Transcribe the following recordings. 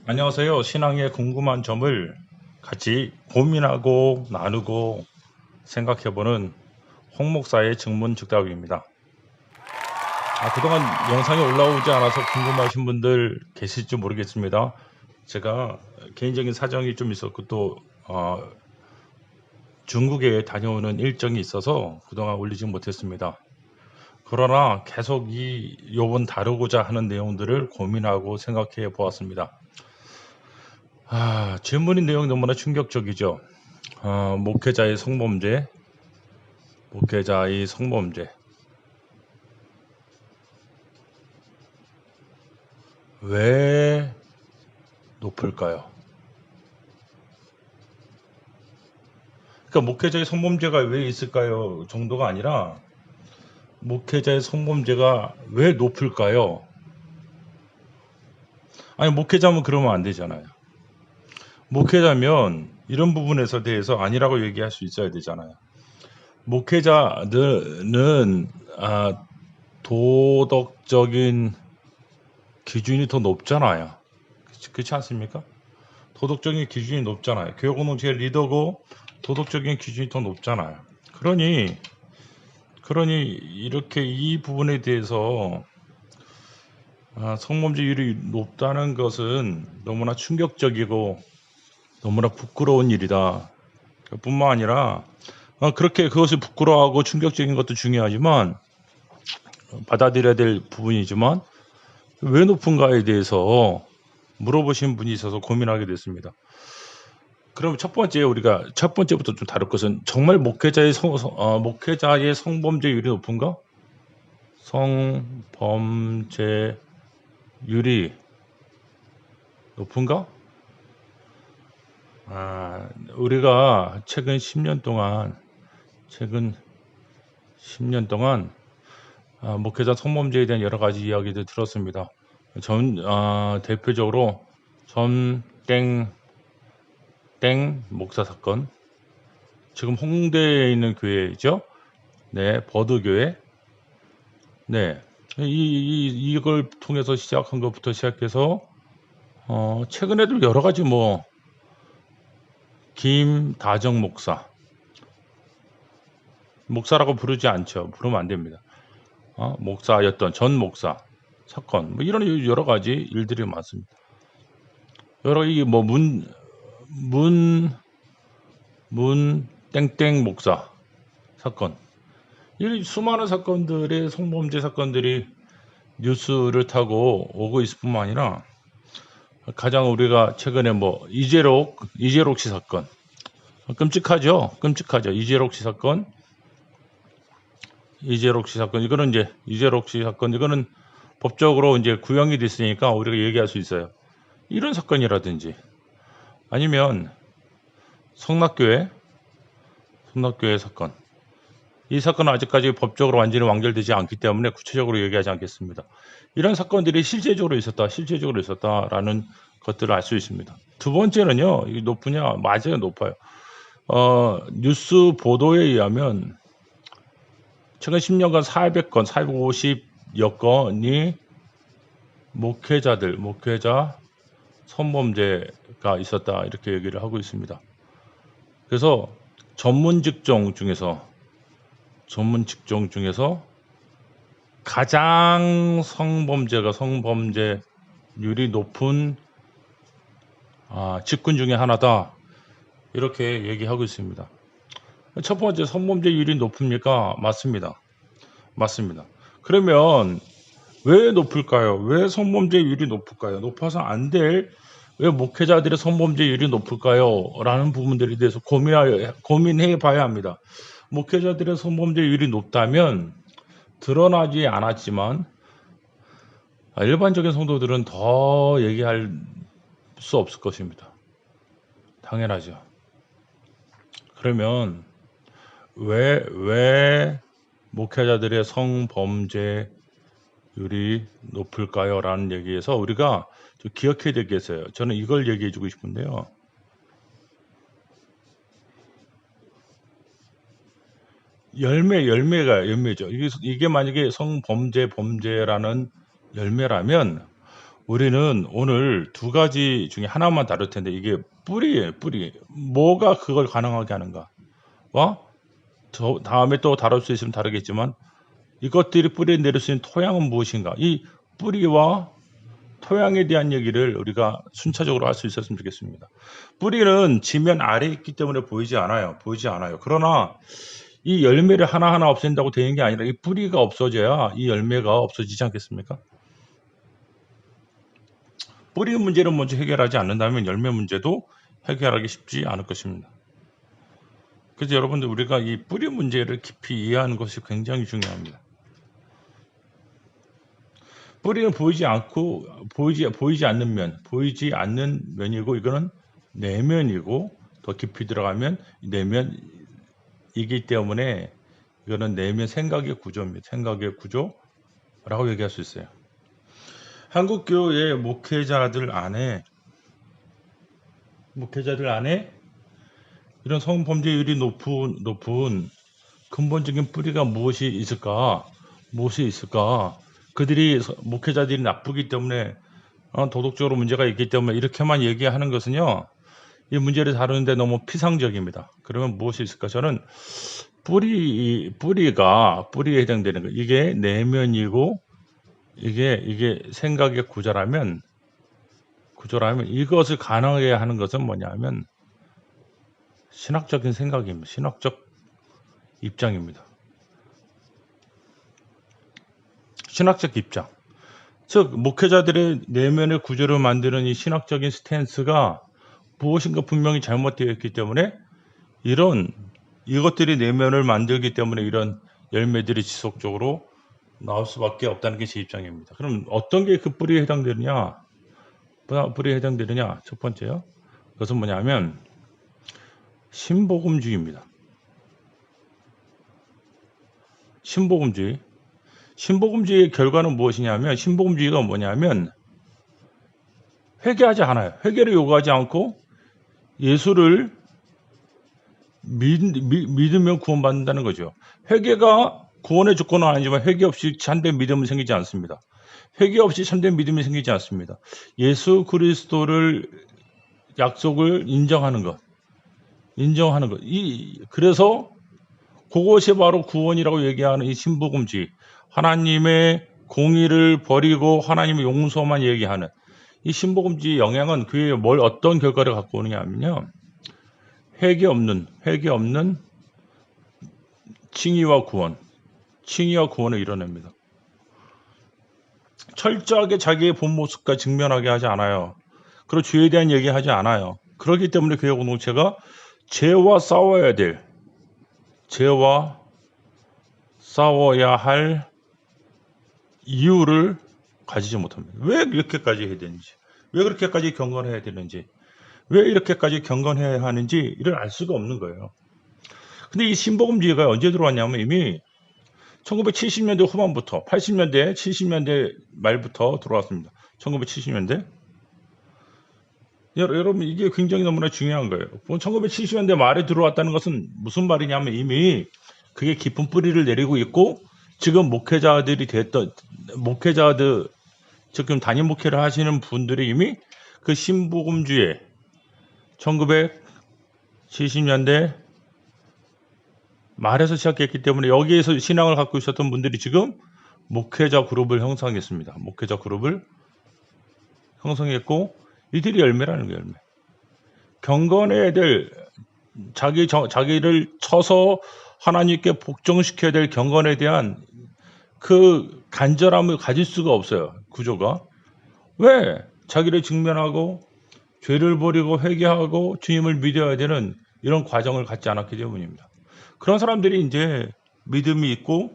안녕하세요. 신앙에 궁금한 점을 같이 고민하고 나누고 생각해보는 홍 목사의 증문즉답입니다. 그동안 영상이 올라오지 않아서 궁금하신 분들 계실지 모르겠습니다. 제가 개인적인 사정이 좀 있었고 또 중국에 다녀오는 일정이 있어서 그동안 올리지 못했습니다. 그러나 계속 요번 다루고자 하는 내용들을 고민하고 생각해 보았습니다. 질문인 내용이 너무나 충격적이죠. 목회자의 성범죄, 왜 높을까요? 그러니까 목회자의 성범죄가 왜 있을까요? 정도가 아니라 목회자의 성범죄가 왜 높을까요? 아니, 목회자면 그러면 안 되잖아요. 목회자면 이런 부분에서 대해서 아니라고 얘기할 수 있어야 되잖아요. 목회자들은 도덕적인 기준이 더 높잖아요. 그렇지 않습니까? 도덕적인 기준이 높잖아요. 교회 공동체의 리더고 도덕적인 기준이 더 높잖아요. 그러니 이렇게 이 부분에 대해서 성범죄율이 높다는 것은 너무나 충격적이고 너무나 부끄러운 일이다. 뿐만 아니라 그렇게 그것을 부끄러워하고 충격적인 것도 중요하지만 받아들여야 될 부분이지만 왜 높은가에 대해서 물어보신 분이 있어서 고민하게 됐습니다. 그럼 첫 번째부터 좀 다룰 것은 정말 목회자의 성범죄율이 높은가? 성범죄율이 높은가? 우리가 최근 10년 동안 목회자 성범죄에 대한 여러 가지 이야기들 들었습니다. 대표적으로 땡 목사 사건, 지금 홍대에 있는 교회죠. 네, 버드교회. 네, 이걸 통해서 시작한 것부터 시작해서 최근에도 여러 가지 김다정 목사라고 부르지 않죠. 부르면 안 됩니다. 목사였던 전 목사 사건, 이런 여러 가지 일들이 많습니다. 여러 문 땡땡 목사 사건, 이 수많은 사건들의 성범죄 사건들이 뉴스를 타고 오고 있을 뿐만 아니라 가장 우리가 최근에 이재록 씨 사건, 끔찍하죠. 이재록 씨 사건 이거는 법적으로 이제 구형이 됐으니까 우리가 얘기할 수 있어요. 이런 사건이라든지 아니면 성락교회 사건, 이 사건은 아직까지 법적으로 완전히 완결되지 않기 때문에 구체적으로 얘기하지 않겠습니다. 이런 사건들이 실제적으로 있었다라는 것들을 알 수 있습니다. 두 번째는요, 이게 높으냐? 맞아요, 높아요. 뉴스 보도에 의하면 최근 10년간 450여 건이 목회자 성범죄가 있었다, 이렇게 얘기를 하고 있습니다. 그래서 전문 직종 중에서 가장 성범죄율이 높은 직군 중에 하나다, 이렇게 얘기하고 있습니다. 첫 번째, 성범죄율이 높습니까? 맞습니다. 그러면 왜 높을까요? 왜 성범죄율이 높을까요? 높아서 안 될 왜 목회자들의 성범죄율이 높을까요? 라는 부분들에 대해서 고민해 봐야 합니다. 목회자들의 성범죄율이 높다면 드러나지 않았지만 일반적인 성도들은 더 얘기할 수 없을 것입니다. 당연하죠. 그러면 왜 목회자들의 성범죄율이 높을까요? 라는 얘기에서 우리가 좀 기억해야 되겠어요. 저는 이걸 얘기해 주고 싶은데요. 열매죠. 이게 만약에 범죄라는 열매라면 우리는 오늘 두 가지 중에 하나만 다룰 텐데 이게 뿌리예요, 뿌리. 뭐가 그걸 가능하게 하는가? 다음에 또 다룰 수 있으면 다르겠지만 이것들이 뿌리에 내릴 수 있는 토양은 무엇인가? 이 뿌리와 토양에 대한 얘기를 우리가 순차적으로 할 수 있었으면 좋겠습니다. 뿌리는 지면 아래에 있기 때문에 보이지 않아요. 그러나 이 열매를 하나하나 없앤다고 되는 게 아니라 이 뿌리가 없어져야 이 열매가 없어지지 않겠습니까? 뿌리 문제를 먼저 해결하지 않는다면 열매 문제도 해결하기 쉽지 않을 것입니다. 그래서 여러분들 우리가 이 뿌리 문제를 깊이 이해하는 것이 굉장히 중요합니다. 뿌리는 보이지 않는 면이고 이거는 내면이고 더 깊이 들어가면 내면이기 때문에 이거는 내면 생각의 구조입니다. 생각의 구조라고 얘기할 수 있어요. 한국 교회 목회자들 안에 이런 성범죄율이 높은 근본적인 뿌리가 무엇이 있을까? 그들이 목회자들이 나쁘기 때문에 도덕적으로 문제가 있기 때문에 이렇게만 얘기하는 것은요. 이 문제를 다루는데 너무 피상적입니다. 그러면 무엇이 있을까? 저는 뿌리에 해당되는 거. 이게 내면이고 이게 생각의 구조라면 이것을 가능하게 하는 것은 뭐냐면 신학적인 생각입니다. 신학적 입장입니다. 신학적 입장. 즉 목회자들의 내면의 구조를 만드는 이 신학적인 스탠스가 무엇인가 분명히 잘못되어 있기 때문에 이것들이 내면을 만들기 때문에 이런 열매들이 지속적으로 나올 수밖에 없다는 게 제 입장입니다. 그럼 어떤 게 그 뿌리에 해당되느냐? 첫 번째요. 그것은 뭐냐면 신복음주의입니다. 신복음주의의 결과는 무엇이냐면 신복음주의가 뭐냐면 회개하지 않아요. 회개를 요구하지 않고 예수를 믿으면 구원받는다는 거죠. 회개가 구원의 조건은 아니지만 회개 없이 참된 믿음은 생기지 않습니다. 회개 없이 참된 믿음이 생기지 않습니다. 예수 그리스도를 약속을 인정하는 것. 그래서 그것이 바로 구원이라고 얘기하는 이 신복음주의. 하나님의 공의를 버리고 하나님의 용서만 얘기하는 이 신복음주의 영향은 교회에 어떤 결과를 갖고 오느냐면요. 회개 없는 칭의와 구원을 이뤄냅니다. 철저하게 자기의 본 모습과 직면하게 하지 않아요. 그리고 죄에 대한 얘기하지 않아요. 그렇기 때문에 교회 공동체가 죄와 싸워야 할 이유를 가지지 못합니다. 왜 이렇게까지 해야 되는지, 왜 그렇게까지 경건해야 되는지, 왜 이렇게까지 경건해야 하는지를 알 수가 없는 거예요. 근데 이 신복음주의가 언제 들어왔냐면 이미 1970년대 후반부터 80년대, 70년대 말부터 들어왔습니다. 1970년대. 여러분 이게 굉장히 너무나 중요한 거예요. 1970년대 말에 들어왔다는 것은 무슨 말이냐면 이미 그게 깊은 뿌리를 내리고 있고 지금 지금 담임 목회를 하시는 분들이 이미 그 신복음주의 1970년대 말에서 시작했기 때문에 여기에서 신앙을 갖고 있었던 분들이 지금 목회자 그룹을 형성했습니다. 형성했고 이들이 열매라는 거예요. 열매. 경건해야 될 자기를 쳐서 하나님께 복종시켜야 될 경건에 대한 그 간절함을 가질 수가 없어요. 구조가. 왜? 자기를 직면하고 죄를 버리고 회개하고 주님을 믿어야 되는 이런 과정을 갖지 않았기 때문입니다. 그런 사람들이 이제 믿음이 있고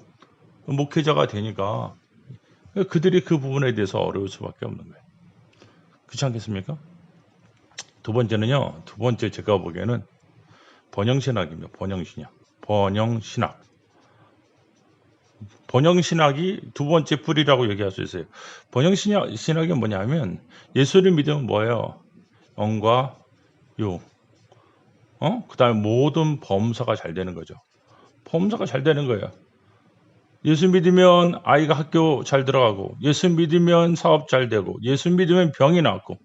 목회자가 되니까 그들이 그 부분에 대해서 어려울 수밖에 없는 거예요. 그렇지 않겠습니까? 두 번째 제가 보기에는 번영신학입니다. 번영신학이 두 번째 뿌리라고 얘기할 수 있어요. 번영신학이 뭐냐면 예수를 믿으면 뭐예요? 영과 유. 그 다음에 모든 범사가 잘 되는 거죠. 범사가 잘 되는 거예요. 예수 믿으면 아이가 학교 잘 들어가고, 예수 믿으면 사업 잘 되고, 예수 믿으면 병이 낫고,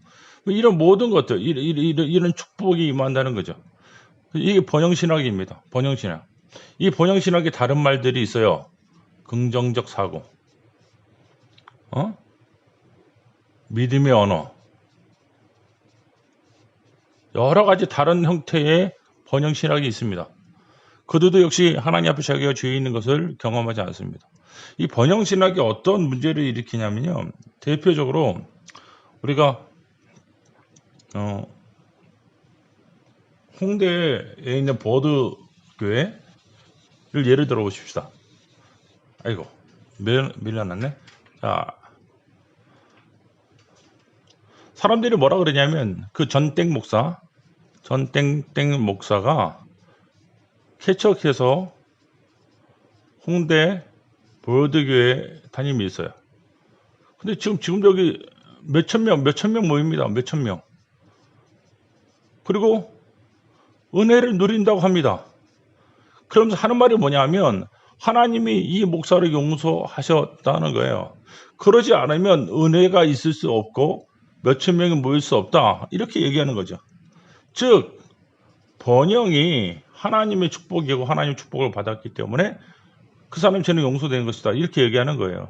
이런 모든 것들, 이런 축복이 임한다는 거죠. 이게 번영신학입니다. 번영신학. 이 번영신학에 다른 말들이 있어요. 긍정적 사고, 믿음의 언어, 여러 가지 다른 형태의 번영신학이 있습니다. 그들도 역시 하나님 앞에 자기가 죄 있는 것을 경험하지 않습니다. 이 번영신학이 어떤 문제를 일으키냐면요. 대표적으로 우리가 홍대에 있는 버드교회를 예를 들어 보십시다. 아이고, 밀려났네. 자, 사람들이 뭐라 그러냐면 그 전땡 목사가 개척해서 홍대 버드교회 담임이 있어요. 근데 지금 여기 몇천 명 모입니다. 몇천 명. 그리고 은혜를 누린다고 합니다. 그러면서 하는 말이 뭐냐면 하나님이 이 목사를 용서하셨다는 거예요. 그러지 않으면 은혜가 있을 수 없고 몇천 명이 모일 수 없다. 이렇게 얘기하는 거죠. 즉 번영이 하나님의 축복이고 하나님의 축복을 받았기 때문에 그 사람이 죄는 용서된 것이다. 이렇게 얘기하는 거예요.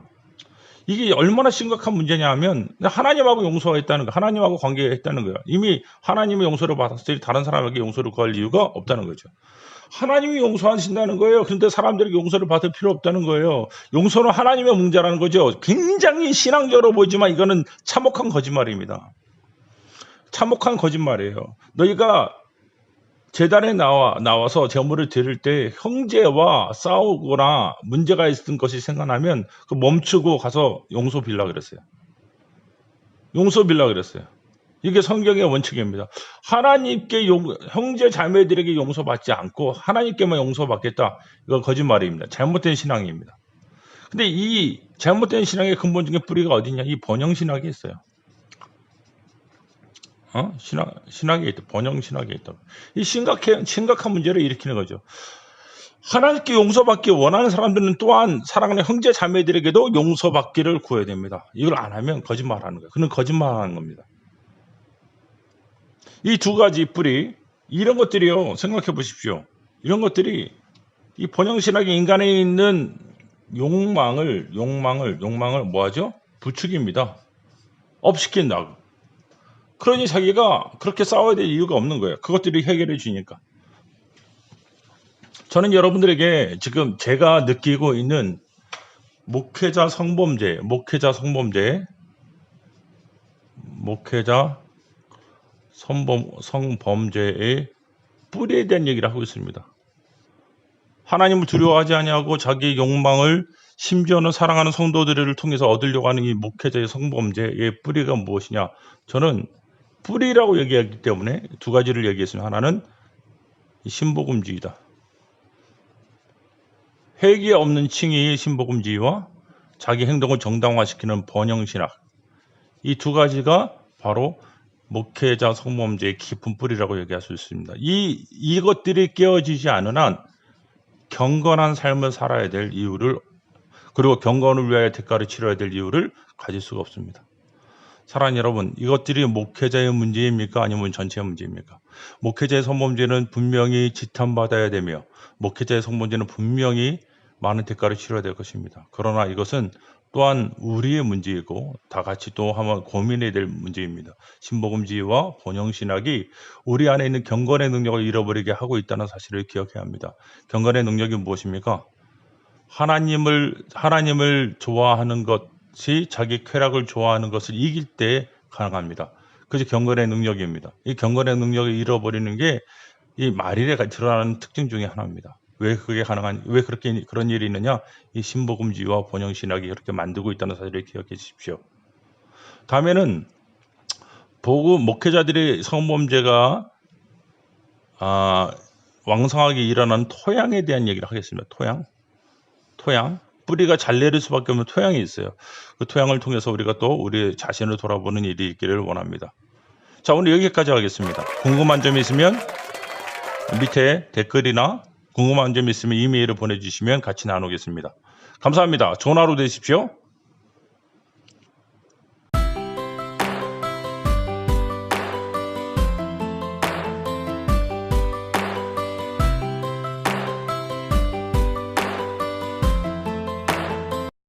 이게 얼마나 심각한 문제냐 하면 하나님하고 용서했다는 거, 하나님하고 관계했다는 거예요. 이미 하나님의 용서를 받았을 때 다른 사람에게 용서를 구할 이유가 없다는 거죠. 하나님이 용서하신다는 거예요. 그런데 사람들에게 용서를 받을 필요 없다는 거예요. 용서는 하나님의 문제라는 거죠. 굉장히 신앙적으로 보이지만 이거는 참혹한 거짓말입니다. 참혹한 거짓말이에요. 너희가 제단에 나와서 제물을 드릴 때 형제와 싸우거나 문제가 있었던 것이 생각나면 그 멈추고 가서 용서 빌라 그랬어요. 용서 빌라 그랬어요. 이게 성경의 원칙입니다. 하나님께 형제 자매들에게 용서받지 않고 하나님께만 용서받겠다. 이건 거짓말입니다. 잘못된 신앙입니다. 근데 이 잘못된 신앙의 근본적인 뿌리가 어디냐? 이 번영신학이 있어요. 신학에 있다. 번영신학에 있다. 이 심각한 문제를 일으키는 거죠. 하나님께 용서받기 원하는 사람들은 또한 사랑하는 형제 자매들에게도 용서받기를 구해야 됩니다. 이걸 안 하면 거짓말하는 거예요. 그는 거짓말하는 겁니다. 이 두 가지 뿌리, 이런 것들이요. 생각해 보십시오. 이런 것들이 이 번영신학이 인간에 있는 욕망을 뭐하죠? 부추깁니다. 업시킨다고. 그러니 자기가 그렇게 싸워야 될 이유가 없는 거예요. 그것들이 해결해 주니까. 저는 여러분들에게 지금 제가 느끼고 있는 목회자 성범죄의 뿌리에 대한 얘기를 하고 있습니다. 하나님을 두려워하지 아니하고 자기의 욕망을 심지어는 사랑하는 성도들을 통해서 얻으려고 하는 이 목회자의 성범죄의 뿌리가 무엇이냐? 저는 뿌리라고 얘기하기 때문에 두 가지를 얘기했습니다. 하나는 신복음주의다. 회개 없는 칭의의 신복음주의와 자기 행동을 정당화시키는 번영신학. 이 두 가지가 바로 목회자 성범죄의 깊은 뿌리라고 얘기할 수 있습니다. 이것들이 깨어지지 않은 한 경건한 삶을 살아야 될 이유를, 그리고 경건을 위하여 대가를 치러야 될 이유를 가질 수가 없습니다. 사랑하는 여러분, 이것들이 목회자의 문제입니까? 아니면 전체의 문제입니까? 목회자의 성범죄는 분명히 지탄받아야 되며 목회자의 성범죄는 분명히 많은 대가를 치러야 될 것입니다. 그러나 이것은 또한 우리의 문제이고 다 같이 또 한번 고민해야 될 문제입니다. 신복음주의와 번영신학이 우리 안에 있는 경건의 능력을 잃어버리게 하고 있다는 사실을 기억해야 합니다. 경건의 능력이 무엇입니까? 하나님을 좋아하는 것이 자기 쾌락을 좋아하는 것을 이길 때 가능합니다. 그것이 경건의 능력입니다. 이 경건의 능력을 잃어버리는 게 이 말일에 드러나는 특징 중에 하나입니다. 왜 그런 일이 있느냐? 이 신복음주의와 번영신학이 그렇게 만들고 있다는 사실을 기억해 주십시오. 다음에는 목회자들의 성범죄가 왕성하게 일어나는 토양에 대한 얘기를 하겠습니다. 토양. 뿌리가 잘 내릴 수밖에 없는 토양이 있어요. 그 토양을 통해서 우리가 또 우리 자신을 돌아보는 일이 있기를 원합니다. 자, 오늘 여기까지 하겠습니다. 궁금한 점이 있으면 밑에 댓글이나 궁금한 점 있으면 이메일을 보내주시면 같이 나누겠습니다. 감사합니다. 좋은 하루 되십시오.